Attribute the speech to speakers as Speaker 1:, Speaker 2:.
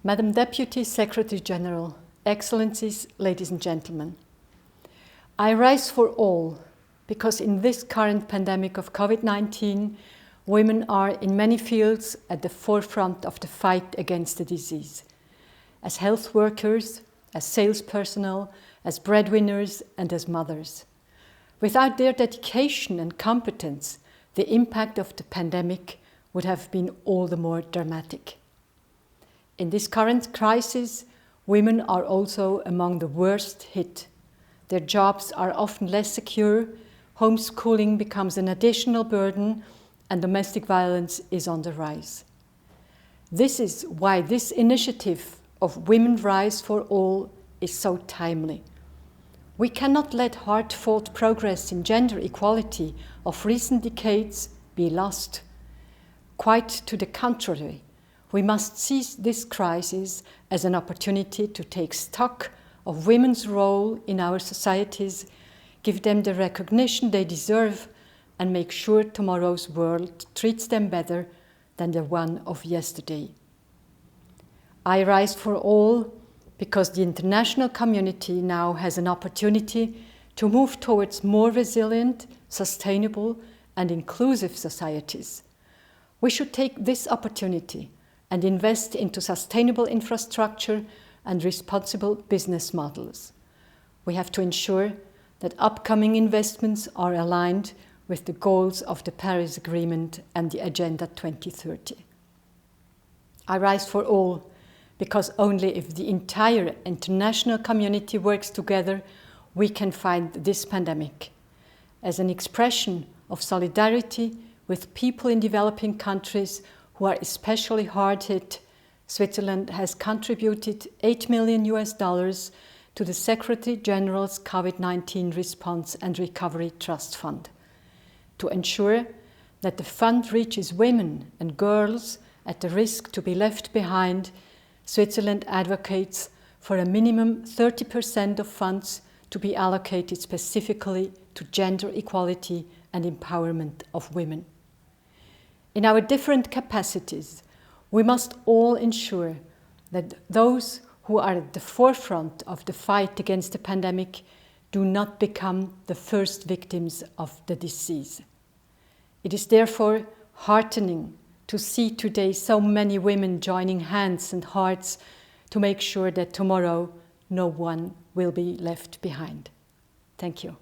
Speaker 1: Madam Deputy Secretary General, Excellencies, ladies and gentlemen, I rise for all because in this current pandemic of COVID-19, women are in many fields at the forefront of the fight against the disease. As health workers, as sales personnel, as breadwinners and as mothers. Without their dedication and competence, the impact of the pandemic would have been all the more dramatic. In this current crisis, women are also among the worst hit. Their jobs are often less secure, homeschooling becomes an additional burden, and domestic violence is on the rise. This is why this initiative of Women Rise for All is so timely. We cannot let hard-fought progress in gender equality of recent decades be lost. Quite to the contrary, we must seize this crisis as an opportunity to take stock of women's role in our societies, give them the recognition they deserve, and make sure tomorrow's world treats them better than the one of yesterday. I rise for all because the international community now has an opportunity to move towards more resilient, sustainable, and inclusive societies. We should take this opportunity and invest into sustainable infrastructure and responsible business models. We have to ensure that upcoming investments are aligned with the goals of the Paris Agreement and the Agenda 2030. I rise for all because only if the entire international community works together, we can fight this pandemic. As an expression of solidarity with people in developing countries who are especially hard hit, Switzerland has contributed $8 million to the Secretary General's COVID-19 Response and Recovery Trust Fund to ensure that the fund reaches women and girls at the risk to be left behind. Switzerland advocates for a minimum 30% of funds to be allocated specifically to gender equality and empowerment of women. In our different capacities, we must all ensure that those who are at the forefront of the fight against the pandemic do not become the first victims of the disease. It is therefore heartening to see today so many women joining hands and hearts to make sure that tomorrow no one will be left behind. Thank you.